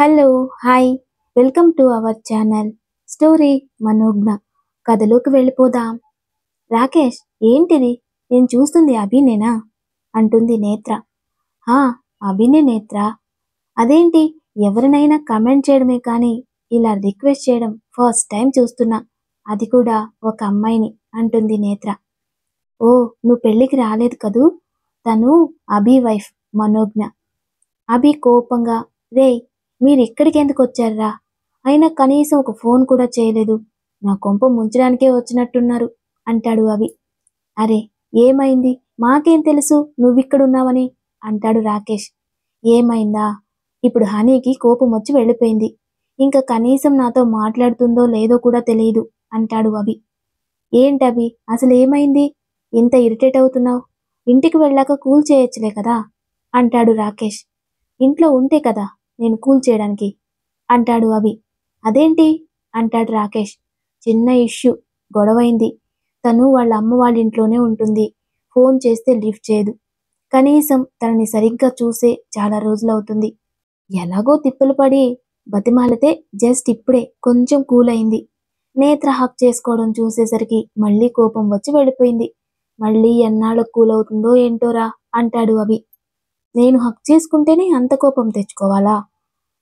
Hello, hi, welcome to our channel story Manogna. కథలోకి వెళ్ళిపోదాం. రాకేష్, ఏంటిది? నేను చూస్తుంది అభినేనా అంటుంది నేత్ర. హా, అభినే నేత్ర. అదేంటి, ఎవరినైనా కమెంట్ చేయడమే కానీ ఇలా రిక్వెస్ట్ చేయడం ఫస్ట్ టైం చూస్తున్నా. అది కూడా ఒక అమ్మాయిని అంటుంది నేత్ర. ఓ, నువ్వు పెళ్ళికి రాలేదు కదూ? తను అభి వైఫ్ మనోజ్ఞ. అభి కోపంగా, రేయ్, మీరిక్కడికి ఎందుకు వచ్చారా? అయినా కనీసం ఒక ఫోన్ కూడా చేయలేదు. నా కొంప ముంచడానికే వచ్చినట్టున్నారు అంటాడు అభి. అరే, ఏమైంది? మాకేం తెలుసు నువ్విక్కడున్నావని అంటాడు రాకేష్. ఏమైందా? ఇప్పుడు హనీకి కోపం వచ్చి వెళ్ళిపోయింది. ఇంకా కనీసం నాతో మాట్లాడుతుందో లేదో కూడా తెలియదు అంటాడు అభి. ఏంటభి, అసలు ఏమైంది? ఇంత ఇరిటేట్ అవుతున్నావు? ఇంటికి వెళ్ళాక కూల్ చేయొచ్చులే కదా అంటాడు రాకేష్. ఇంట్లో ఉంటే కదా నేను కూల్ చేయడానికి అంటాడు అభి. అదేంటి అంటాడు రాకేష్. చిన్న ఇష్యూ, గొడవైంది. తను వాళ్ళ అమ్మ వాళ్ళ ఇంట్లోనే ఉంటుంది. ఫోన్ చేస్తే లిఫ్ట్ చేయదు. కనీసం తనని సరిగ్గా చూసే చాలా రోజులవుతుంది. ఎలాగో తిప్పలు పడి బతిమాలితే జస్ట్ ఇప్పుడే కొంచెం కూల్ అయింది. నేత్ర హక్ చేసుకోవడం చూసేసరికి మళ్ళీ కోపం వచ్చి వెళ్ళిపోయింది. మళ్ళీ ఎన్నాళ్ళకు కూల్ అవుతుందో ఏంటోరా అంటాడు అభి. నేను హక్ చేసుకుంటేనే అంత కోపం తెచ్చుకోవాలా?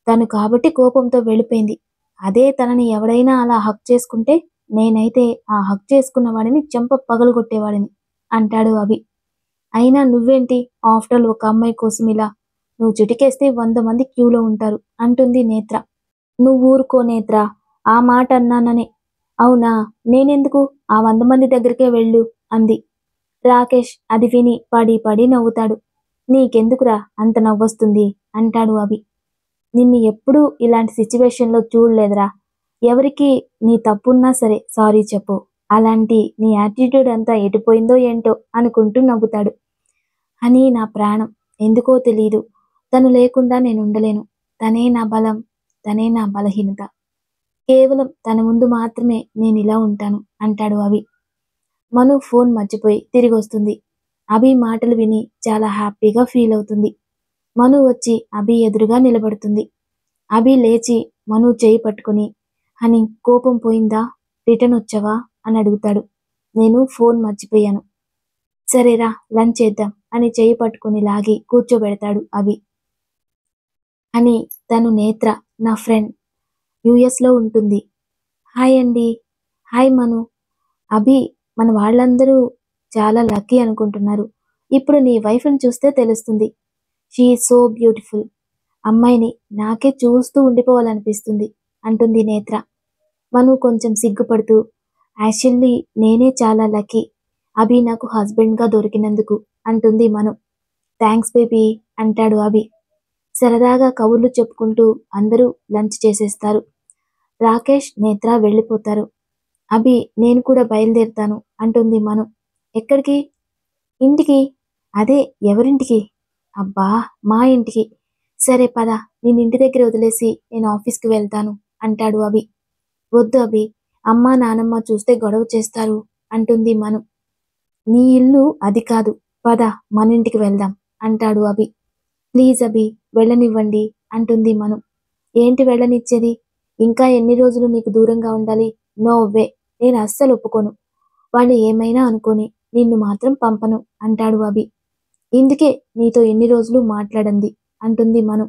తను కాబట్టి కోపంతో వెళ్ళిపోయింది. అదే తనని ఎవడైనా అలా హక్ చేసుకుంటే నేనైతే ఆ హక్ చేసుకున్న వాడిని చెంప పగలగొట్టేవాడిని అంటాడు అభి. అయినా నువ్వేంటి ఆఫ్టర్ ఒక అమ్మాయి కోసం ఇలా? నువ్వు చిటికేస్తే 100 మంది క్యూలో ఉంటారు అంటుంది నేత్ర. నువ్వు ఊరుకో నేత్ర, ఆ మాట అన్నాననే. అవునా, నేనెందుకు? ఆ 100 మంది దగ్గరికే వెళ్ళు అంది. రాకేష్ అది విని పడి పడి నవ్వుతాడు. నీకెందుకురా అంత నవ్వొస్తుంది అంటాడు అభి. నిన్ను ఎప్పుడూ ఇలాంటి సిచ్యువేషన్లో చూడలేదురా. ఎవరికి నీ తప్పున్నా సరే సారీ చెప్పు. అలాంటి నీ యాటిట్యూడ్ అంతా ఎటుపోయిందో ఏంటో అనుకుంటూ నవ్వుతాడు. అని నా ప్రాణం, ఎందుకో తెలీదు. తను లేకుండా నేను ఉండలేను. తనే నా బలం, తనే నా బలహీనత. కేవలం తన ముందు మాత్రమే నేను ఇలా ఉంటాను అంటాడు అభి. మను ఫోన్ మర్చిపోయి తిరిగొస్తుంది. అభి మాటలు విని చాలా హ్యాపీగా ఫీల్ అవుతుంది. మను వచ్చి అభి ఎదురుగా నిలబడుతుంది. అభి లేచి మను చేయి పట్టుకుని, హనీ, కోపం పోయిందా? రిటర్న్ వచ్చావా అని అడుగుతాడు. నేను ఫోన్ మర్చిపోయాను. సరేరా, లంచ్ చేద్దాం అని చేయి పట్టుకుని లాగి కూర్చోబెడతాడు అభి. అని తను నేత్ర, నా ఫ్రెండ్, యుఎస్లో ఉంటుంది. హాయ్ అండి. హాయ్ మను. అభి, మన వాళ్ళందరూ చాలా లక్కీ అనుకుంటున్నారు. ఇప్పుడు నీ వైఫ్ని చూస్తే తెలుస్తుంది. She is so beautiful. అమ్మాయిని నాకే చూస్తూ ఉండిపోవాలనిపిస్తుంది అంటుంది నేత్ర. మను కొంచెం సిగ్గుపడుతూ, యాక్చువల్లీ నేనే చాలా లక్కీ అభి నాకు హస్బెండ్గా దొరికినందుకు అంటుంది మను. థ్యాంక్స్ బేబీ అంటాడు అభి. సరదాగా కబుర్లు చెప్పుకుంటూ అందరూ లంచ్ చేసేస్తారు. రాకేష్, నేత్ర వెళ్ళిపోతారు. అభి, నేను కూడా బయలుదేరుతాను అంటుంది మను. ఎక్కడికి? ఇంటికి. అదే, ఎవరింటికి? అబ్బా, మా ఇంటికి. సరే పద, నేను ఇంటి దగ్గర వదిలేసి నేను ఆఫీస్కి వెళ్తాను అంటాడు అభి. వద్దు అభి, అమ్మా నానమ్మ చూస్తే గొడవ చేస్తారు అంటుంది మను. నీ ఇల్లు అది కాదు, పద మన ఇంటికి వెళ్దాం అంటాడు అభి. ప్లీజ్ అభి, వెళ్ళనివ్వండి అంటుంది మను. ఏంటి వెళ్ళనిచ్చేది? ఇంకా ఎన్ని రోజులు నీకు దూరంగా ఉండాలి? నో వే, నేను అస్సలు ఒప్పుకోను. వాళ్ళు ఏమైనా అనుకోని నిన్ను మాత్రం పంపను అంటాడు అభి. ఇందుకే నీతో ఎన్ని రోజులు మాట్లాడంది అంటుంది మను.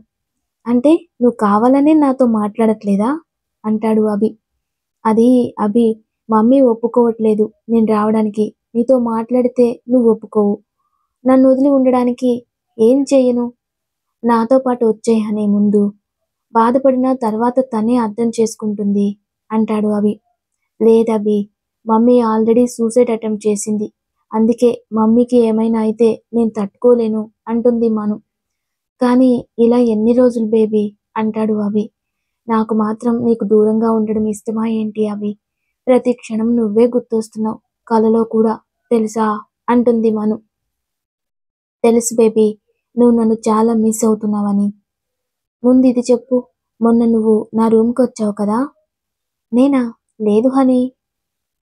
అంటే నువ్వు కావాలనే నాతో మాట్లాడట్లేదా అంటాడు అభి. అది అభి, మమ్మీ ఒప్పుకోవట్లేదు నేను రావడానికి. నీతో మాట్లాడితే నువ్వు ఒప్పుకోవు. నన్ను వదిలి ఉండడానికి ఏం చెయ్యను? నాతో పాటు వచ్చేయ్ అనే ముందు. బాధపడిన తర్వాత తనే అర్థం చేసుకుంటుంది అంటాడు అభి. లేదభి, మమ్మీ ఆల్రెడీ సూసైడ్ అటెంప్ట్ చేసింది. అందుకే మమ్మీకి ఏమైనా అయితే నేను తట్టుకోలేను అంటుంది మను. కానీ ఇలా ఎన్ని రోజులు బేబీ అంటాడు అభి. నాకు మాత్రం నీకు దూరంగా ఉండడం ఇష్టమా ఏంటి అభి? ప్రతి క్షణం నువ్వే గుర్తొస్తున్నావు, కలలో కూడా, తెలుసా అంటుంది మను. తెలుసు బేబీ, నువ్వు నన్ను చాలా మిస్ అవుతున్నావని. ముందు ఇది చెప్పు, మొన్న నువ్వు నా రూమ్కి వచ్చావు కదా? నేనా? లేదు హనీ,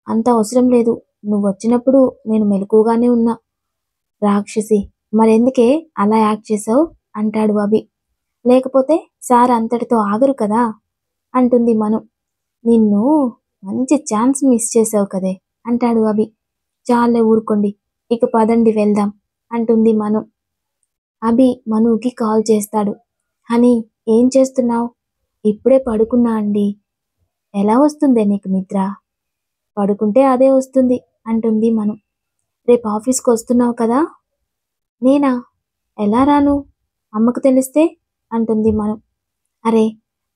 అంత అవసరం లేదు. నువ్వు వచ్చినప్పుడు నేను మెలకుగానే ఉన్నా. రాక్షసి, మరెందుకే అలా యాక్ట్ చేసావు అంటాడు అభి. లేకపోతే సార్ అంతటితో ఆగరు కదా అంటుంది మను. నిన్ను మంచి ఛాన్స్ మిస్ చేసావు కదే అంటాడు అభి. చాలే ఊరుకోండి, ఇక పదండి వెళ్దాం అంటుంది మను. అభి మనుకి కాల్ చేస్తాడు. హనీ, ఏం చేస్తున్నావు? ఇప్పుడే పడుకున్నా అండి. ఎలా వస్తుందే నీకు నిద్ర? పడుకుంటే అదే వస్తుంది అంటుంది మను. రేపు ఆఫీస్కి వస్తున్నావు కదా? నేనా? ఎలా రాను? అమ్మకు తెలిస్తే అంటుంది మను. అరే,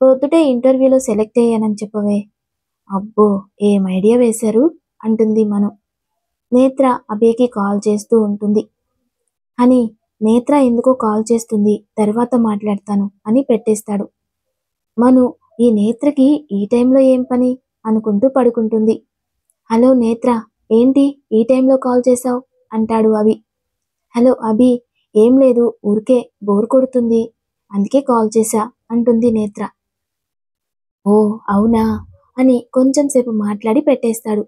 పొద్దుటే ఇంటర్వ్యూలో సెలెక్ట్ అయ్యానని చెప్పవే. అబ్బో, ఏం ఐడియా వేశారు అంటుంది మను. నేత్ర అభికి కాల్ చేస్తూ ఉంటుంది. అని నేత్ర ఎందుకో కాల్ చేస్తుంది, తర్వాత మాట్లాడతాను అని పెట్టేస్తాడు. మను ఈ నేత్రకి ఈ టైంలో ఏం పని అనుకుంటూ పడుకుంటుంది. హలో నేత్ర, ఏంటి ఈ టైంలో కాల్ చేశావు అంటాడు అభి. హలో అభి, ఏం లేదు, ఊరికే బోర్ కొడుతుంది, అందుకే కాల్ చేశా అంటుంది నేత్ర. ఓ అవునా అని కొంచెం సేపు మాట్లాడి పెట్టేస్తాడు.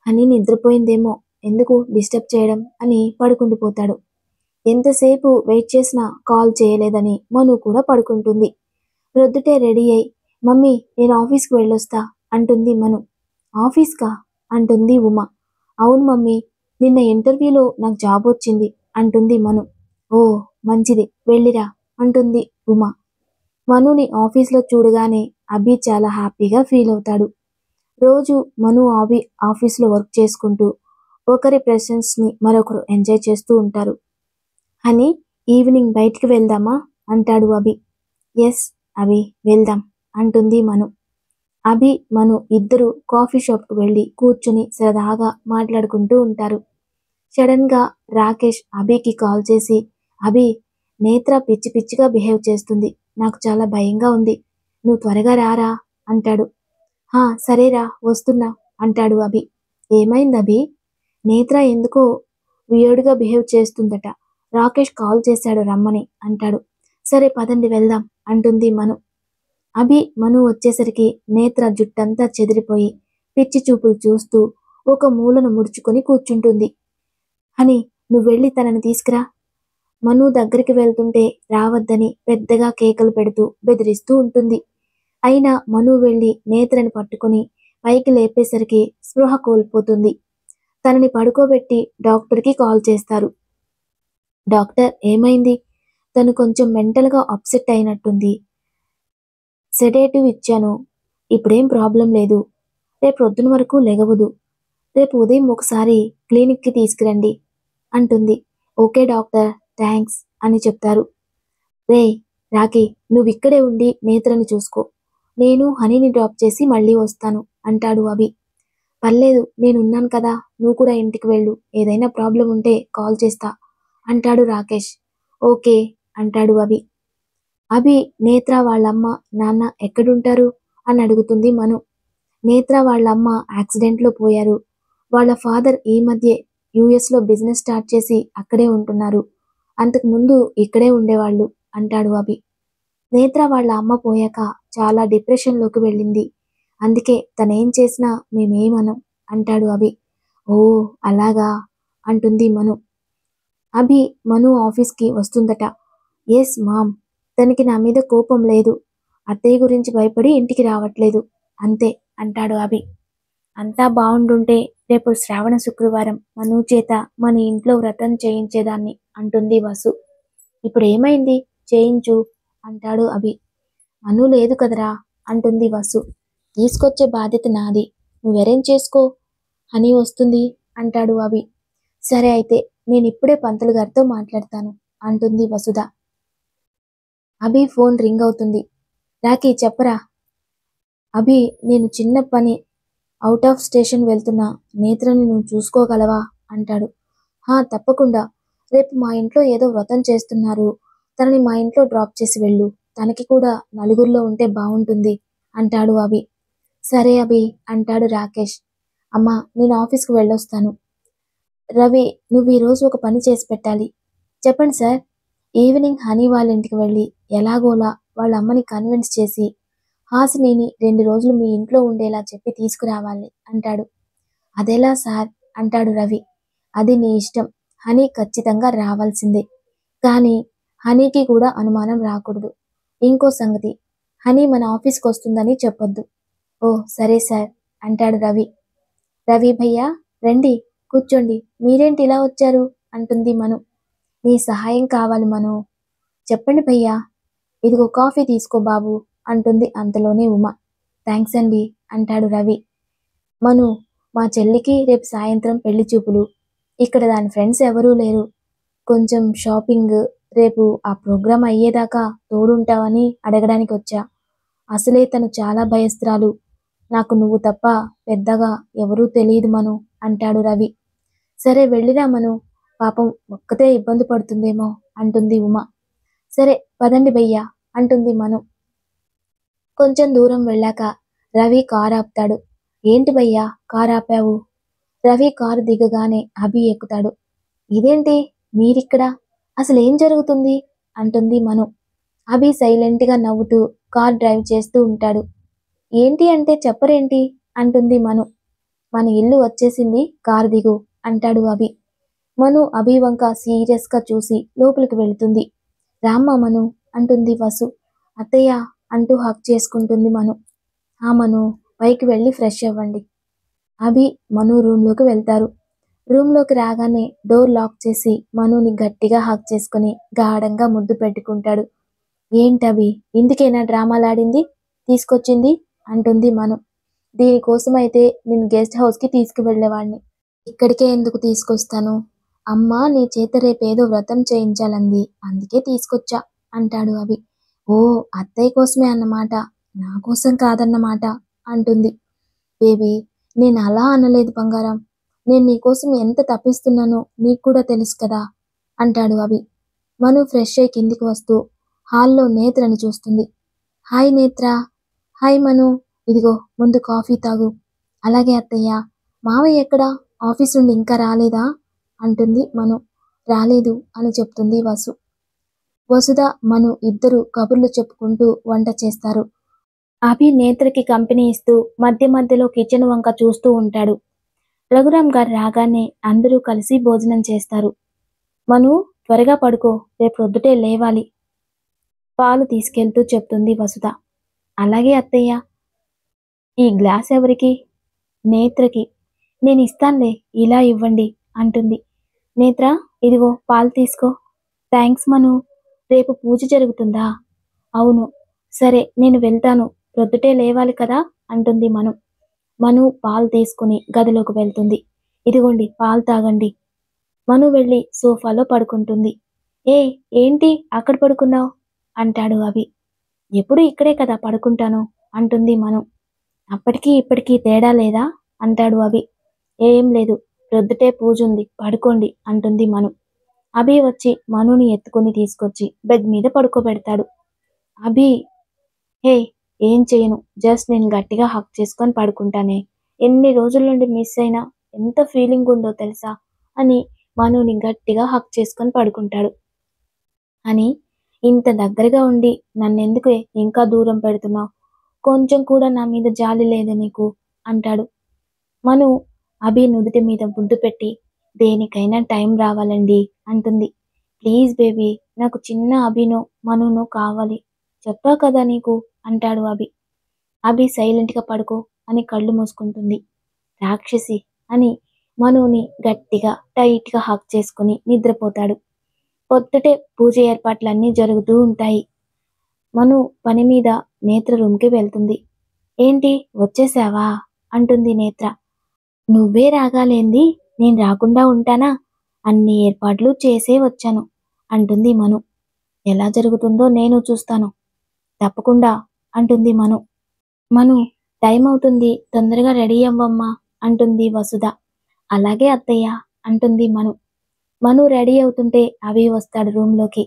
అని నిద్రపోయిందేమో, ఎందుకు డిస్టర్బ్ చేయడం అని పడుకుండిపోతాడు. ఎంతసేపు వెయిట్ చేసినా కాల్ చేయలేదని మను కూడా పడుకుంటుంది. ప్రొద్దుటే రెడీ అయి మమ్మీ నేను ఆఫీస్కి వెళ్ళొస్తా అంటుంది మను. ఆఫీస్కా అంటుంది ఉమ. అవును మమ్మీ, నిన్న ఇంటర్వ్యూలో నాకు జాబ్ వచ్చింది అంటుంది మను. ఓ మంచిది, వెళ్ళిరా అంటుంది ఉమ. మనుని ఆఫీస్లో చూడగానే అభి చాలా హ్యాపీగా ఫీల్ అవుతాడు. రోజు మను అభి ఆఫీస్లో వర్క్ చేసుకుంటూ ఒకరి ప్రెసెన్స్ని మరొకరు ఎంజాయ్ చేస్తూ ఉంటారు. అని ఈవినింగ్ బయటికి వెళ్దామా అంటాడు అభి. ఎస్ అభి, వెళ్దాం అంటుంది మను. అభి మను ఇద్దరు కాఫీ షాప్కు వెళ్ళి కూర్చుని సరదాగా మాట్లాడుకుంటూ ఉంటారు. సడన్ గా రాకేష్ అభికి కాల్ చేసి, అభి, నేత్ర పిచ్చి పిచ్చిగా బిహేవ్ చేస్తుంది, నాకు చాలా భయంగా ఉంది, నువ్వు త్వరగా రారా అంటాడు. హా సరేరా, వస్తున్నా అంటాడు అభి. ఏమైంది అభి? నేత్ర ఎందుకో వియర్డ్గా బిహేవ్ చేస్తుందట, రాకేష్ కాల్ చేశాడు రమ్మని అంటాడు. సరే పదండి వెళ్దాం అంటుంది మను. అభి మను వచ్చేసరికి నేత్ర జుట్టంతా చెదిరిపోయి పిచ్చి చూపులు చూస్తూ ఒక మూలను ముడుచుకొని కూర్చుంటుంది. అని నువ్వెళ్ళి తనని తీసుకురా. మను దగ్గరికి వెళ్తుంటే రావద్దని పెద్దగా కేకలు పెడుతూ బెదిరిస్తూ ఉంటుంది. అయినా మను వెళ్ళి నేత్రని పట్టుకుని పైకి లేపేసరికి స్పృహ కోల్పోతుంది. తనని పడుకోబెట్టి డాక్టర్కి కాల్ చేస్తారు. డాక్టర్, ఏమైంది? తను కొంచెం మెంటల్గా అప్సెట్ అయినట్టుంది, సెడేటివ్ ఇచ్చాను, ఇప్పుడేం ప్రాబ్లం లేదు, రేపు పొద్దున వరకు లెగవదు, రేపు ఉదయం ఒకసారి క్లినిక్కి తీసుకురండి అంటుంది. ఓకే డాక్టర్, థ్యాంక్స్ అని చెప్తారు. రే రాకీ, నువ్విక్కడే ఉండి నేత్రని చూసుకో, నేను హనీని డ్రాప్ చేసి మళ్ళీ వస్తాను అంటాడు అభి. పర్లేదు, నేనున్నాను కదా, నువ్వు కూడా ఇంటికి వెళ్ళు, ఏదైనా ప్రాబ్లం ఉంటే కాల్ చేస్తా అంటాడు రాకేష్. ఓకే అంటాడు అభి. అభి నేత్ర వాళ్ళమ్మ నాన్న ఎక్కడుంటారు అని అడుగుతుంది మను. నేత్ర వాళ్ళమ్మ యాక్సిడెంట్లో పోయారు, వాళ్ళ ఫాదర్ ఈ మధ్యే యుఎస్లో బిజినెస్ స్టార్ట్ చేసి అక్కడే ఉంటున్నారు, అంతకు ముందు ఇక్కడే ఉండేవాళ్ళు అంటాడు అభి. నేత్ర వాళ్ళ అమ్మ పోయాక చాలా డిప్రెషన్లోకి వెళ్ళింది, అందుకే తనేం చేసినా మేమేమనం అంటాడు అభి. ఓ అలాగా అంటుంది మను. అభి మను ఆఫీస్కి వస్తుందట. ఎస్ మామ్, తనకి నా మీద కోపం లేదు, అత్తయ్య గురించి భయపడి ఇంటికి రావట్లేదు అంతే అంటాడు అభి. అంతా బాగుండుంటే రేపు శ్రావణ శుక్రవారం మను చేత మన ఇంట్లో వ్రతం చేయించేదాన్ని అంటుంది వసు. ఇప్పుడు ఏమైంది, చేయించు అంటాడు అభి. మను లేదు కదరా అంటుంది వసు. తీసుకొచ్చే బాధ్యత నాది, నువ్వు అరేంజ్ చేసుకో, హనీ వస్తుంది అంటాడు అభి. సరే అయితే నేనిప్పుడే పంతులు గారితో మాట్లాడతాను అంటుంది వసుధ. అభి ఫోన్ రింగ్ అవుతుంది. రాకీ చెప్పరా. అభి, నేను చిన్న పని, అవుట్ ఆఫ్ స్టేషన్ వెళ్తున్నా, నేత్రని నువ్వు చూసుకోగలవా అంటాడు. హా తప్పకుండా, రేపు మా ఇంట్లో ఏదో వ్రతం చేస్తున్నారు, తనని మా ఇంట్లో డ్రాప్ చేసి వెళ్ళు, తనకి కూడా నలుగురిలో ఉంటే బాగుంటుంది అంటాడు అభి. సరే అభి అంటాడు రాకేష్. అమ్మా, నేను ఆఫీస్కి వెళ్ళొస్తాను. రవి, నువ్వు ఈరోజు ఒక పని చేసి పెట్టాలి. చెప్పండి సార్. ఈవినింగ్ హనీ వాళ్ళ ఇంటికి వెళ్ళి ఎలాగోలా వాళ్ళ అమ్మని కన్విన్స్ చేసి హాసినిని 2 రోజులు మీ ఇంట్లో ఉండేలా చెప్పి తీసుకురావాలి అంటాడు. అదెలా సార్ అంటాడు రవి. అది నీ ఇష్టం, హనీ ఖచ్చితంగా రావాల్సిందే, కానీ హనీకి కూడా అనుమానం రాకూడదు, ఇంకో సంగతి, హనీ మన ఆఫీస్కి వస్తుందని చెప్పొద్దు. ఓ సరే సార్ అంటాడు రవి. రవి భయ్యా రండి, కూర్చోండి, మీరేంటి ఇలా వచ్చారు అంటుంది మను. నీ సహాయం కావాలి మను. చెప్పండి భయ్యా. ఇదిగో కాఫీ తీసుకో బాబు అంటుంది అంతలోనే ఉమ. థ్యాంక్స్ అండి అంటాడు రవి. మను, మా చెల్లికి రేపు సాయంత్రం పెళ్లి చూపులు. ఇక్కడ దాని ఫ్రెండ్స్ ఎవరూ లేరు. కొంచెం షాపింగ్, రేపు ఆ ప్రోగ్రాం అయ్యేదాకా తోడుంటావని అడగడానికి వచ్చా. అసలే తను చాలా భయస్తురాలు. నాకు నువ్వు తప్ప పెద్దగా ఎవరూ తెలియదు మను అంటాడు రవి. సరే వెళ్ళిరా మను, పాపం ఒక్కతే ఇబ్బంది పడుతుందేమో అంటుంది ఉమ. సరే పదండి భయ్యా అంటుంది మను. కొంచెం దూరం వెళ్ళాక రవి కారు ఆపుతాడు. ఏంటి భయ్యా కారు ఆపావు? రవి కారు దిగగానే అభి ఎక్కుతాడు. ఇదేంటి మీరిక్కడ, అసలేం జరుగుతుంది అంటుంది మను. అభి సైలెంట్గా నవ్వుతూ కార్ డ్రైవ్ చేస్తూ ఉంటాడు. ఏంటి అంటే చెప్పరేంటి అంటుంది మను. మన ఇల్లు వచ్చేసింది, కారు దిగు అంటాడు అభి. మను అభి వంక సీరియస్గా చూసి లోపలికి వెళుతుంది. రామ్మ మను అంటుంది వసు. అత్తయ్య అంటూ హక్ చేసుకుంటుంది మను. ఆ మను, పైకి వెళ్ళి ఫ్రెష్ అవ్వండి. అభి మను రూమ్లోకి వెళ్తారు. రూమ్లోకి రాగానే డోర్ లాక్ చేసి మనుని గట్టిగా హక్ చేసుకుని గాఢంగా ముద్దు పెట్టుకుంటాడు. ఏంటభి ఇందుకేనా డ్రామాలాడింది తీసుకొచ్చింది అంటుంది మను. దీనికోసమైతే నేను గెస్ట్ హౌస్కి తీసుకువెళ్ళేవాడిని, ఇక్కడికే ఎందుకు తీసుకొస్తాను? అమ్మ నీ చేత రేపేదో వ్రతం చేయించాలంది, అందుకే తీసుకొచ్చా అంటాడు అభి. ఓ అత్తయ్య కోసమే అన్నమాట, నా కోసం కాదన్నమాట అంటుంది. బేబీ నేను అలా అనలేదు బంగారం, నేను నీకోసం ఎంత తప్పిస్తున్నానో నీకు కూడా తెలుసు కదా అంటాడు అభి. మను ఫ్రెష్ అయి కిందికి వస్తూ హాల్లో నేత్రని చూస్తుంది. హాయ్ నేత్ర. హాయ్ మను, ఇదిగో ముందు కాఫీ తాగు. అలాగే అత్తయ్య. మావయ్య ఎక్కడా, ఆఫీస్ నుండి ఇంకా రాలేదా అంటుంది మను. రాలేదు అని చెప్తుంది వసు. వసుధ మను ఇద్దరు కబుర్లు చెప్పుకుంటూ వంట చేస్తారు. అభి నేత్రకి కంపెనీ ఇస్తూ మధ్య మధ్యలో కిచెన్ వంక చూస్తూ ఉంటాడు. రఘురాం గారు రాగానే అందరూ కలిసి భోజనం చేస్తారు. మను త్వరగా పడుకో, రేపు పొద్దుటే లేవాలి పాలు తీసుకెళ్తూ చెప్తుంది వసుధ. అలాగే అత్తయ్య. ఈ గ్లాస్ ఎవరికి? నేత్రకి. నేను ఇస్తానులే, ఇలా ఇవ్వండి అంటుంది. నేత్ర ఇదిగో పాలు తీసుకో. థ్యాంక్స్ మను. రేపు పూజ జరుగుతుందా? అవును. సరే నేను వెళ్తాను, ప్రొద్దుటే లేవాలి కదా అంటుంది మను. మను పాలు తీసుకుని గదిలోకి వెళ్తుంది. ఇదిగోండి పాలు తాగండి. మను వెళ్ళి సోఫాలో పడుకుంటుంది. ఏ ఏంటి అక్కడ పడుకున్నావు అంటాడు అభి. ఎప్పుడు ఇక్కడే కదా పడుకుంటాను అంటుంది మను. అప్పటికీ ఇప్పటికీ తేడా లేదా అంటాడు అభి. ఏం లేదు, ప్రొద్దుటే పూజ ఉంది, పడుకోండి అంటుంది మను. అభి వచ్చి మనుని ఎత్తుకుని తీసుకొచ్చి బెడ్ మీద పడుకోబెడతాడు. అభి, హే ఏం చేయను, జస్ట్ నేను గట్టిగా హక్ చేసుకొని పడుకుంటానే, ఎన్ని రోజుల నుండి మిస్ అయినా ఎంత ఫీలింగ్ ఉందో తెలుసా అని మనుని గట్టిగా హక్ చేసుకొని పడుకుంటాడు. అని ఇంత దగ్గరగా ఉండి నన్నెందుకు ఇంకా దూరం పెడుతున్నావు, కొంచెం కూడా నా మీద జాలి లేదు నీకు అంటాడు. మను అభి నుదుటి మీద ముద్దు పెట్టి దేనికైనా టైం రావాలండి అంటుంది. ప్లీజ్ బేబీ, నాకు చిన్న అభిను మనును కావాలి, చెప్పా కదా నీకు అంటాడు అభి. అభి సైలెంట్గా పడుకో అని కళ్ళు మూసుకుంటుంది. రాక్షసి అని మనుని గట్టిగా టైట్గా హక్ చేసుకుని నిద్రపోతాడు. పొద్దుటే పూజ ఏర్పాట్లన్నీ జరుగుతూ ఉంటాయి. మను పని మీద నేత్ర రూమ్కి వెళ్తుంది. ఏంటి వచ్చేసావా అంటుంది నేత్ర. నువ్వే రాగాలేంది, నేను రాకుండా ఉంటానా, అన్ని ఏర్పాట్లు చేసే వచ్చాను అంటుంది మను. ఎలా జరుగుతుందో నేను చూస్తాను, తప్పకుండా అంటుంది మను. మను టైం అవుతుంది, తొందరగా రెడీ అవ్వమ్మా అంటుంది వసుధ. అలాగే అత్తయ్య అంటుంది మను. మను రెడీ అవుతుంటే అభి వస్తాడు రూమ్లోకి.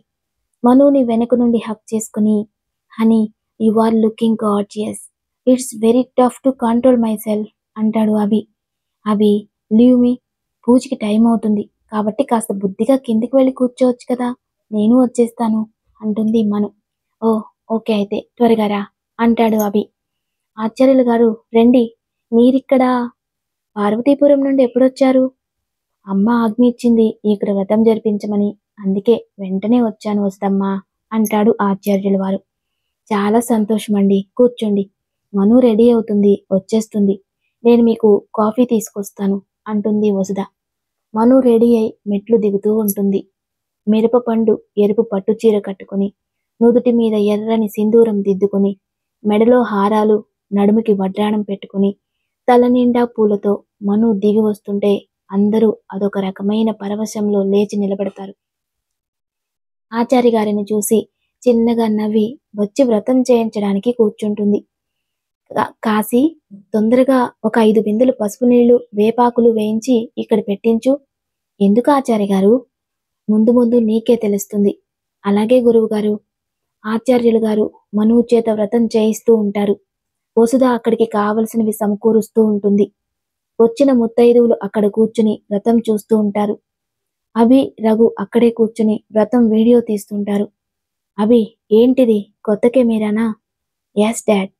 మనుని వెనక నుండి హక్ చేసుకుని, honey you are looking gorgeous, it's very tough to control myself అంటాడు అభి. అభి లీవ్ మీ, పూజకి టైం అవుతుంది కాబట్టి కాస్త బుద్ధిగా కిందికి వెళ్ళి కూర్చోవచ్చు కదా, నేను వచ్చేస్తాను అంటుంది మను. ఓ ఓకే అయితే త్వరగా రా అంటాడు అభి. ఆచార్యులు గారు రండి, మీరిక్కడ పార్వతీపురం నుండి ఎప్పుడొచ్చారు? అమ్మ ఆజ్ఞ ఇచ్చింది ఇక్కడ వ్రతం జరిపించమని, అందుకే వెంటనే వచ్చాను వస్తమ్మా అంటాడు ఆచార్యుల వారు. చాలా సంతోషమండి. కూర్చోండి. మను రెడీ అవుతుంది. వచ్చేస్తుంది. నేను మీకు కాఫీ తీసుకొస్తాను అంటుంది వసుధ. మను రెడీ అయి మెట్లు దిగుతూ ఉంటుంది. మిరపపండు ఎరుపు పట్టుచీర కట్టుకుని, నుదుటి మీద ఎర్రని సింధూరం దిద్దుకుని, మెడలో హారాలు, నడుముకి వడ్రాణం పెట్టుకుని, తలనిండా పూలతో మను దిగి వస్తుంటే అందరూ అదొక రకమైన పరవశంలో లేచి నిలబడతారు. ఆచారి గారిని చూసి చిన్నగా నవ్వి వచ్చి వ్రతం చేయించడానికి కూర్చుంటుంది. కాశీ, తొందరగా ఒక 5 బిందెలు పసుపు నీళ్లు, వేపాకులు వేయించి ఇక్కడ పెట్టించు. ఎందుకు ఆచారి గారు? ముందు ముందు నీకే తెలుస్తుంది. అలాగే గురువుగారు. ఆచార్యులు గారు మనువు చేత వ్రతం చేయిస్తూ ఉంటారు. వసుధ అక్కడికి కావలసినవి సమకూరుస్తూ ఉంటుంది. వచ్చిన ముత్తైదువులు అక్కడ కూర్చుని వ్రతం చూస్తూ ఉంటారు. అభి, రఘు అక్కడే కూర్చుని వ్రతం వీడియో తీస్తుంటారు. అభి, ఏంటిది? కొత్త కెమెరానా? Yes dad.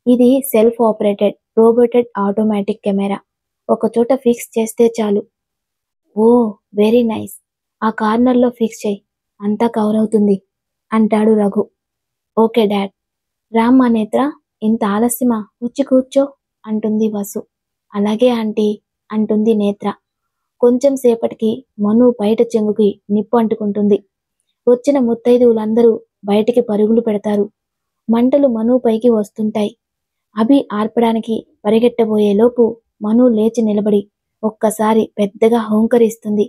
ఇది self operated roboted automatic camera. ఒకచోట ఫిక్స్ చేస్తే చాలు. Oh, very nice. ఆ కార్నర్లో ఫిక్స్ చేయి. అంతా కవర్ అవుతుంది అంటాడు రఘు. Okay dad. రామ్మా నేత్ర, ఇంత ఆలస్యమా? వచ్చి కూర్చో అంటుంది వసు. అలాగే ఆంటీ అంటుంది నేత్ర. కొంచెం సేపటికి మను బయట చెంగుకి నిప్పు అంటుకుంటుంది. వచ్చిన ముత్తైదువులందరూ బయటికి పరుగులు పెడతారు. మంటలు మను పైకి వస్తుంటాయి. అభి ఆర్పడానికి పరిగెట్టబోయేలోపు మను లేచి నిలబడి ఒక్కసారి పెద్దగా హోంకరిస్తుంది.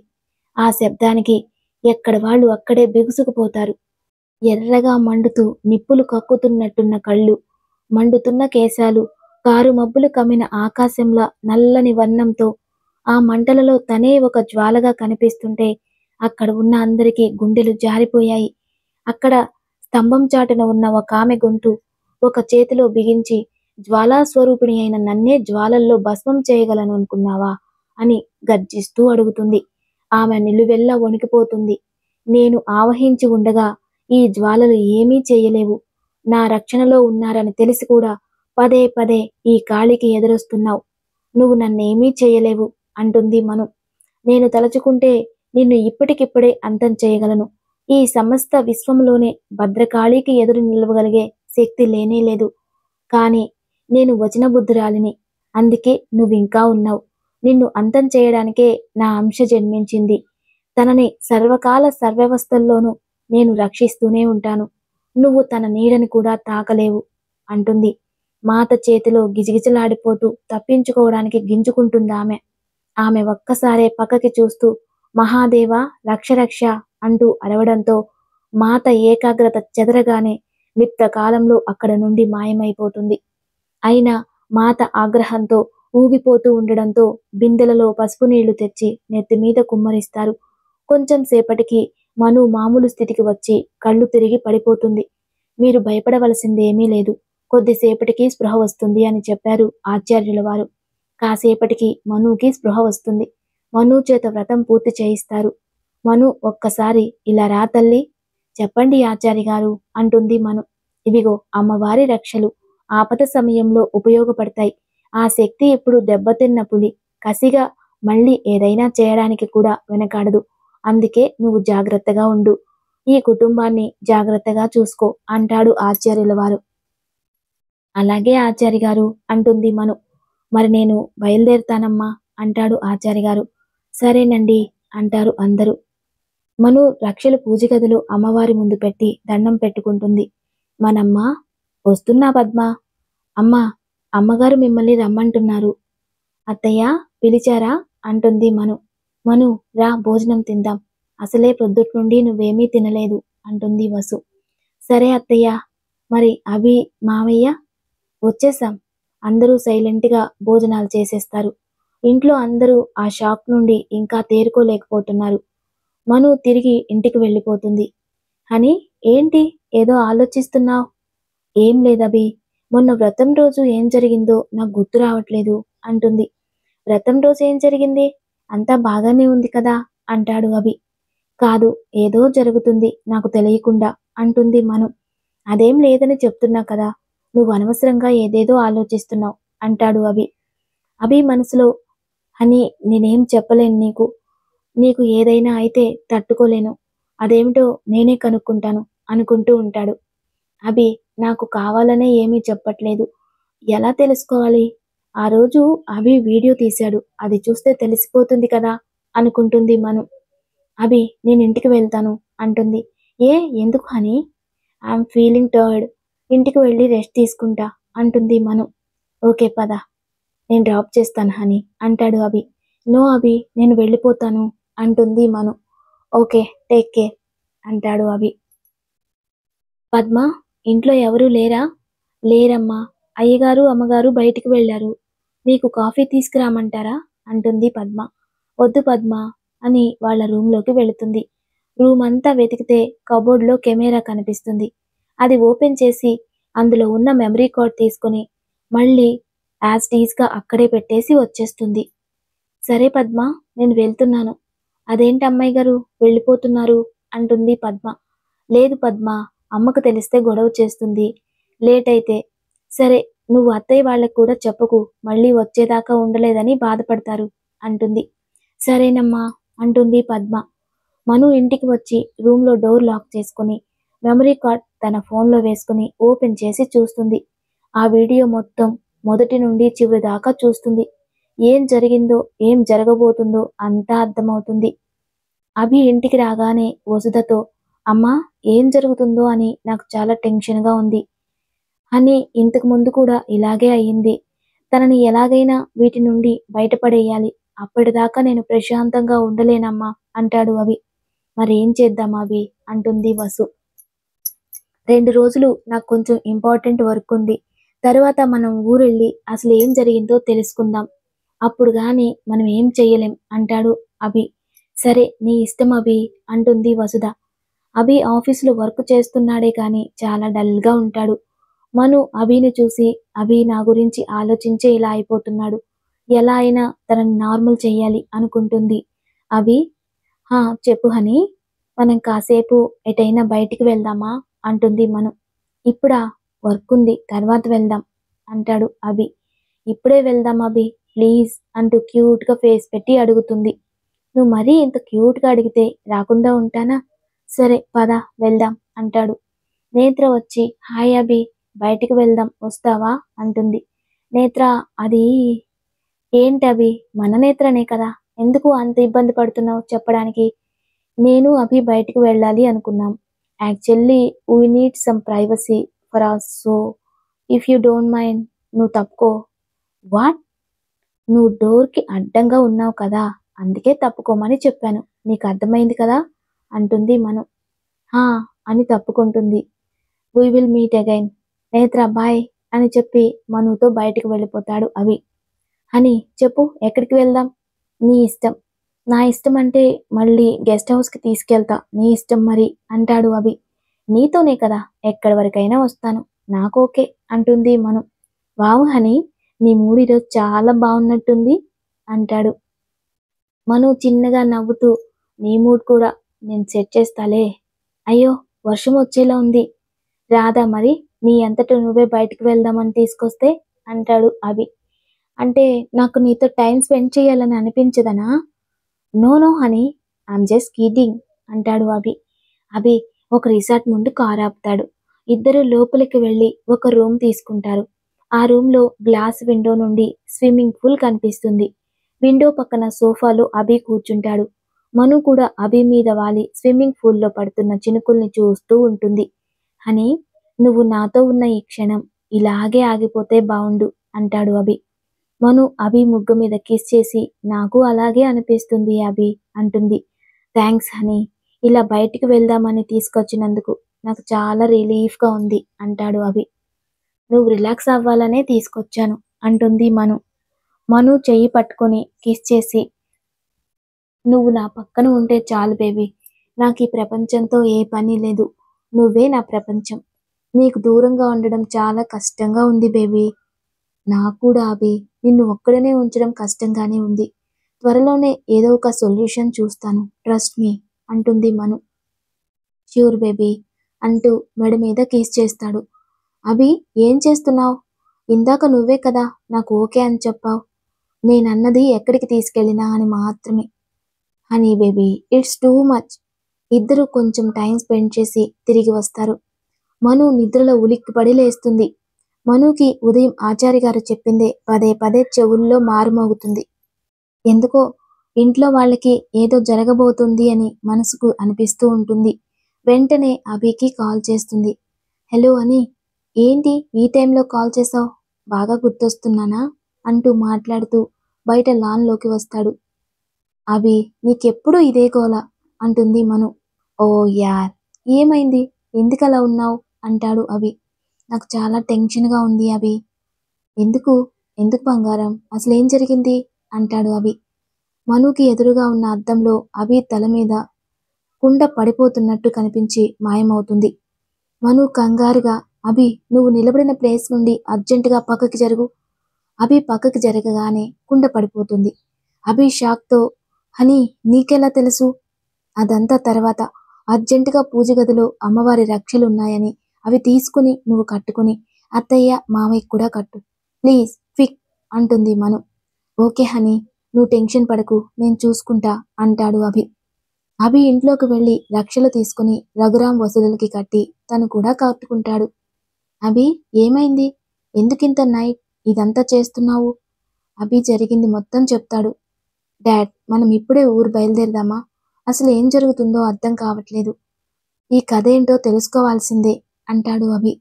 ఆ శబ్దానికి ఎక్కడ వాళ్ళు అక్కడే బిగుసుకుపోతారు. ఎర్రగా మండుతూ నిప్పులు కక్కుతున్నట్టున్న కళ్ళు, మండుతున్న కేశాలు, కారు మబ్బులు కమ్మిన ఆకాశంలా నల్లని వర్ణంతో ఆ మంటలలో తనే ఒక జ్వాలగా కనిపిస్తుంటే అక్కడ ఉన్న అందరికీ గుండెలు జారిపోయాయి. అక్కడ స్తంభం చాటున ఉన్న ఒక ఆమె గొంతు ఒక చేతిలో బిగించి, జ్వాలాస్వరూపిణి అయిన నన్నే జ్వాలల్లో భస్మం చేయగలను అనుకున్నావా అని గర్జిస్తూ అడుగుతుంది. ఆమె నిలువెల్లా వణికిపోతుంది. నేను ఆవహించి ఉండగా ఈ జ్వాలలు ఏమీ చేయలేవు. నా రక్షణలో ఉన్నారని తెలిసి కూడా పదే పదే ఈ కాళికి ఎదురొస్తున్నావు. నువ్వు నన్నేమీ చేయలేవు అంటుంది మను. నేను తలచుకుంటే నిన్ను ఇప్పటికిప్పుడే అంతం చేయగలను. ఈ సమస్త విశ్వంలోనే భద్రకాళికి ఎదురు నిలవగలిగే శక్తి లేనేలేదు. కానీ నేను వచనబుద్ధురాలిని. అందుకే నువ్వింకా ఉన్నావు. నిన్ను అంతం చేయడానికే నా అంశ జన్మించింది. తనని సర్వకాల సర్వ్యవస్థల్లోనూ నేను రక్షిస్తూనే ఉంటాను. నువ్వు తన నీడని కూడా తాకలేవు అంటుంది. మాత చేతిలో గిజగిజలాడిపోతూ తప్పించుకోవడానికి గింజుకుంటుందామె. ఆమె ఒక్కసారే పక్కకి చూస్తూ మహాదేవ రక్ష రక్ష అంటూ అరవడంతో మాత ఏకాగ్రత చెదరగానే లిప్త కాలంలో అక్కడ నుండి మాయమైపోతుంది. అయినా మాత ఆగ్రహంతో ఊగిపోతూ ఉండడంతో బిందెలలో పసుపు నీళ్లు తెచ్చి నెత్తిమీద కుమ్మరిస్తారు. కొంచెం సేపటికి మను మామూలు స్థితికి వచ్చి కళ్ళు తిరిగి పడిపోతుంది. మీరు భయపడవలసిందేమీ లేదు. కొద్దిసేపటికి స్పృహ వస్తుంది అని చెప్పారు ఆచార్యుల వారు. కాసేపటికి మనుకి స్పృహ వస్తుంది. మను చేత వ్రతం పూర్తి చేయిస్తారు. మను ఒక్కసారి ఇలా రా తల్లి. చెప్పండి ఆచారి గారు అంటుంది మను. ఇవిగో అమ్మవారి రక్షలు ఆపద సమయంలో ఉపయోగపడతాయి. ఆ శక్తి ఇప్పుడు దెబ్బతిన్న పులి కసిగా మళ్ళీ ఏదైనా చేయడానికి కూడా వెనకాడదు. అందుకే నువ్వు జాగ్రత్తగా ఉండు. ఈ కుటుంబాన్ని జాగ్రత్తగా చూసుకో అంటాడు ఆచార్యుల వారు. అలాగే ఆచారి గారు అంటుంది మను. మరి నేను బయలుదేరుతానమ్మా అంటాడు ఆచారి గారు. సరేనండి అంటారు అందరూ. మను రక్షలు పూజ గదిలో అమ్మవారి ముందు పెట్టి దండం పెట్టుకుంటుంది. మనమ్మ, వస్తున్నా పద్మ. అమ్మా, అమ్మగారు మిమ్మల్ని రమ్మంటున్నారు. అత్తయ్య, పిలిచారా అంటుంది మను. మను, రా భోజనం తిందాం. అసలే ప్రొద్దుట్నుండి నువ్వేమీ తినలేదు అంటుంది వసు. సరే అత్తయ్య. మరి అభి, మావయ్య? వచ్చేసాం. అందరూ సైలెంట్గా భోజనాలు చేసేస్తారు. ఇంట్లో అందరూ ఆ షాక్ నుండి ఇంకా తేరుకోలేకపోతున్నారు. మను తిరిగి ఇంటికి వెళ్ళిపోతుంది. హనీ, ఏంటి ఏదో ఆలోచిస్తున్నావు? ఏం లేదభి, మొన్న వ్రతం రోజు ఏం జరిగిందో నాకు గుర్తు రావట్లేదు అంటుంది. వ్రతం రోజు ఏం జరిగింది? అంతా బాగానే ఉంది కదా అంటాడు అభి. కాదు, ఏదో జరుగుతుంది నాకు తెలియకుండా అంటుంది మను. అదేం లేదని చెప్తున్నా కదా, నువ్వు అనవసరంగా ఏదేదో ఆలోచిస్తున్నావు అంటాడు అభి. అభి మనసులో, హనీ, నేనేం చెప్పలేను నీకు. నీకు ఏదైనా అయితే తట్టుకోలేను. అదేమిటో నేనే కనుక్కుంటాను అనుకుంటూ ఉంటాడు. అభి, నాకు కావాలనే ఏమీ చెప్పట్లేదు. ఎలా తెలుసుకోవాలి? ఆ రోజు అభి వీడియో తీశాడు. అది చూస్తే తెలిసిపోతుంది కదా అనుకుంటుంది మను. అభి నేను ఇంటికి వెళ్తాను అంటుంది. ఏ ఎందుకు హనీ? I'm feeling టర్డ్. ఇంటికి వెళ్ళి రెస్ట్ తీసుకుంటా అంటుంది మను. ఓకే పద, నేను డ్రాప్ చేస్తాను హనీ అంటాడు అభి. నో అభి, నేను వెళ్ళిపోతాను అంటుంది మను. ఓకే, టేక్ కేర్ అంటాడు అభి. పద్మ, ఇంట్లో ఎవరూ లేరా? లేరమ్మా, అయ్యగారు అమ్మగారు బయటికి వెళ్ళారు. మీకు కాఫీ తీసుకురామంటారా అంటుంది పద్మ. వద్దు పద్మ అని వాళ్ళ రూంలోకి వెళుతుంది. రూమ్ అంతా వెతికితే కబోర్డ్లో కెమెరా కనిపిస్తుంది. అది ఓపెన్ చేసి అందులో ఉన్న మెమరీ కార్డ్ తీసుకొని మళ్ళీ యాజ్ టీజ్గా అక్కడే పెట్టేసి వచ్చేస్తుంది. సరే పద్మ, నేను వెళ్తున్నాను. అదేంటి అమ్మాయి గారు వెళ్ళిపోతున్నారు అంటుంది పద్మ. లేదు పద్మ, అమ్మకు తెలిస్తే గొడవ చేస్తుంది లేట్ అయితే. సరే, నువ్వు అత్తయ్య వాళ్ళకు కూడా చెప్పకు, మళ్ళీ వచ్చేదాకా ఉండలేదని బాధపడతారు అంటుంది. సరేనమ్మా అంటుంది పద్మ. మను ఇంటికి వచ్చి రూమ్లో డోర్ లాక్ చేసుకుని మెమరీ కార్డ్ తన ఫోన్లో వేసుకుని ఓపెన్ చేసి చూస్తుంది. ఆ వీడియో మొత్తం మొదటి నుండి చివరి దాకా చూస్తుంది. ఏం జరిగిందో ఏం జరగబోతుందో అంతా అర్థమవుతుంది. అభి ఇంటికి రాగానే వసుధతో, అమ్మా ఏం జరుగుతుందో అని నాకు చాలా టెన్షన్గా ఉంది. అని ఇంతకు ముందు కూడా ఇలాగే అయ్యింది. తనని ఎలాగైనా వీటి నుండి బయటపడేయాలి. అప్పటిదాకా నేను ప్రశాంతంగా ఉండలేనమ్మా అంటాడు అభి. మరేం చేద్దాం అభి అంటుంది వసు. 2 రోజులు నాకు కొంచెం ఇంపార్టెంట్ వర్క్ ఉంది. తర్వాత మనం ఊరెళ్ళి అసలు ఏం జరిగిందో తెలుసుకుందాం. అప్పుడు గాని మనం ఏం చెయ్యలేం అంటాడు అభి. సరే, నీ ఇష్టం అభి అంటుంది వసుధ. అభి ఆఫీసులో వర్క్ చేస్తున్నాడే కానీ చాలా డల్గా ఉంటాడు. మను అభిని చూసి, అభి నా గురించి ఆలోచించే ఇలా అయిపోతున్నాడు, ఎలా అయినా తనని నార్మల్ చెయ్యాలి అనుకుంటుంది. అభి, హా చెప్పు హనీ, మనం కాసేపు ఎటైనా బయటికి వెళ్దామా అంటుంది మను. ఇప్పుడా? వర్క్ ఉంది, తర్వాత వెళ్దాం అంటాడు అభి. ఇప్పుడే వెళ్దాం అభి ప్లీజ్ అంటూ క్యూట్గా ఫేస్ పెట్టి అడుగుతుంది. నువ్వు మరీ ఇంత క్యూట్గా అడిగితే రాకుండా ఉంటానా? సరే పద వెళ్దాం అంటాడు. నేత్ర వచ్చి, హాయ్ అభి, బయటికి వెళ్దాం వస్తావా అంటుంది. నేత్ర, అది ఏంటభి, మన నేత్రనే కదా, ఎందుకు అంత ఇబ్బంది పడుతున్నావు చెప్పడానికి? నేను అభి బయటికి వెళ్ళాలి అనుకున్నాం. Actually we need some privacy for us, so if you don't mind నువ్వు తప్పుకో. వాట్? నువ్వు డోర్కి అడ్డంగా ఉన్నావు కదా, అందుకే తప్పుకోమని చెప్పాను. నీకు అర్థమైంది కదా అంటుంది మను. హా అని తప్పుకుంటుంది. We will meet again. Netra bye అని చెప్పి మనుతో బయటికి వెళ్ళిపోతాడు అభి. అని చెప్పు, ఎక్కడికి వెళ్దాం? నీ ఇష్టం. నా ఇష్టం అంటే మళ్ళీ గెస్ట్ హౌస్కి తీసుకెళ్తా, నీ ఇష్టం మరి అంటాడు అభి. నీతోనే కదా, ఎక్కడి వరకైనా వస్తాను, నాకు ఓకే అంటుంది మను. వావ్ హనీ, నీ మూడు ఈరోజు చాలా బాగున్నట్టుంది అంటాడు. మను చిన్నగా నవ్వుతూ, నీ మూడ్ కూడా నేను సెట్ చేస్తాలే. అయ్యో, వర్షం వచ్చేలా ఉంది. రాదా మరి, నీ అంతట నువ్వే బయటికి వెళ్దామని తీసుకొస్తే అంటాడు అభి. అంటే నాకు నీతో టైం స్పెండ్ చేయాలని అనిపించదనా? No no honey, I'm just kidding అంటాడు అభి. అభి ఒక రిసార్ట్ ముందు కారు ఆపుతాడు. ఇద్దరు లోపలికి వెళ్ళి ఒక రూమ్ తీసుకుంటారు. ఆ రూమ్లో గ్లాస్ విండో నుండి స్విమ్మింగ్ పూల్ కనిపిస్తుంది. విండో పక్కన సోఫాలో అభి కూర్చుంటాడు. మను కూడా అభి మీద వాలి స్విమ్మింగ్ పూల్లో పడుతున్న చినుకుల్ని చూస్తూ ఉంటుంది. హనీ, నువ్వు నాతో ఉన్న ఈ క్షణం ఇలాగే ఆగిపోతే బావుండు అంటాడు అభి. మను అభి ముగ్గు మీద కిస్ చేసి, నాకు అలాగే అనిపిస్తుంది అభి అంటుంది. థ్యాంక్స్ హనీ, ఇలా బయటికి వెళ్దామని తీసుకొచ్చినందుకు నాకు చాలా రిలీఫ్గా ఉంది అంటాడు అభి. నువ్వు రిలాక్స్ అవ్వాలనే తీసుకొచ్చాను అంటుంది మను. మను చెయ్యి పట్టుకొని కిస్ చేసి, నువ్వు నా పక్కన ఉంటే చాలు బేబీ, నాకు ఈ ప్రపంచంతో ఏ పని లేదు, నువ్వే నా ప్రపంచం. నీకు దూరంగా ఉండడం చాలా కష్టంగా ఉంది బేబీ. నాకు కూడా అభి, నిన్ను ఒక్కడనే ఉంచడం కష్టంగానే ఉంది. త్వరలోనే ఏదో ఒక సొల్యూషన్ చూస్తాను, ట్రస్ట్ మీ అంటుంది మను. ష్యూర్ బేబీ అంటూ మెడ మీద కిస్ చేస్తాడు. అభి, ఏం చేస్తున్నావు? ఇందాక నువ్వే కదా నాకు ఓకే అని చెప్పావు. నేనన్నది ఎక్కడికి తీసుకెళ్ళినా అని మాత్రమే. Honey baby, it's too much. ఇద్దరు కొంచెం టైం స్పెండ్ చేసి తిరిగి వస్తారు. మను నిద్రలో ఉలిక్కిపడి లేస్తుంది. మనుకి ఉదయం ఆచారి గారు చెప్పిందే పదే పదే చెవుల్లో మారుమోగుతుంది. ఎందుకో ఇంట్లో వాళ్ళకి ఏదో జరగబోతుంది అని మనసుకు అనిపిస్తూ ఉంటుంది. వెంటనే అభికి కాల్ చేస్తుంది. హలో అని, ఏంటి ఈ టైంలో కాల్ చేసావు? బాగా గుర్తొస్తున్నానా అంటూ మాట్లాడుతూ బయట లాన్లోకి వస్తాడు. అభి, నీకెప్పుడు ఇదే గోల అంటుంది మను. ఓ యార్, ఏమైంది? ఎందుకలా ఉన్నావు అంటాడు అభి. నాకు చాలా టెన్షన్గా ఉంది అభి. ఎందుకు? ఎందుకు బంగారం? అసలేం జరిగింది అంటాడు అభి. మనుకి ఎదురుగా ఉన్న అద్దంలో అభి తల మీద కుండ పడిపోతున్నట్టు కనిపించి మాయమవుతుంది. మను కంగారుగా, అభి, నువ్వు నిలబడిన ప్లేస్ నుండి అర్జెంటుగా పక్కకి జరుగు. అభి పక్కకి జరగగానే కుండ పడిపోతుంది. అభి షాక్తో, హనీ, నీకెలా తెలుసు? అదంతా తర్వాత. అర్జెంటుగా పూజ గదిలో అమ్మవారి రక్షలున్నాయని అవి తీసుకుని నువ్వు కట్టుకుని అత్తయ్య మామయ్య కూడా కట్టు ప్లీజ్, క్విక్ అంటుంది మను. ఓకే హనీ, నువ్వు టెన్షన్ పడకు, నేను చూసుకుంటా అంటాడు అభి. అభి ఇంట్లోకి వెళ్ళి రక్షలు తీసుకుని రఘురాం వసూలకి కట్టి తను కూడా కట్టుకుంటాడు. అభి, ఏమైంది? ఎందుకింత నైట్ ఇదంతా చేస్తున్నావు? అభి జరిగింది మొత్తం చెప్తాడు. డాడ్, మనం ఇప్పుడే ఊరు బయలుదేరదామా? అసలు ఏం జరుగుతుందో అర్థం కావట్లేదు. ఈ కథ ఏంటో తెలుసుకోవాల్సిందే అంటాడు అభి.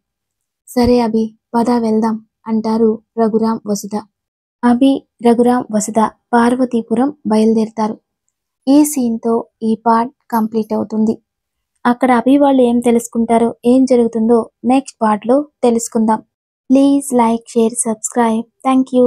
సరే అభి, పద వెళ్దాం అంటారు రఘురాం వసుధ. అభి, రఘురాం వసుధ పార్వతీపురం బయలుదేరతారు. ఈ సీన్తో ఈ పార్ట్ కంప్లీట్ అవుతుంది. అక్కడ అభి వాళ్ళు ఏం తెలుసుకుంటారో, ఏం జరుగుతుందో నెక్స్ట్ పార్ట్లో తెలుసుకుందాం. Please like, share, subscribe. Thank you.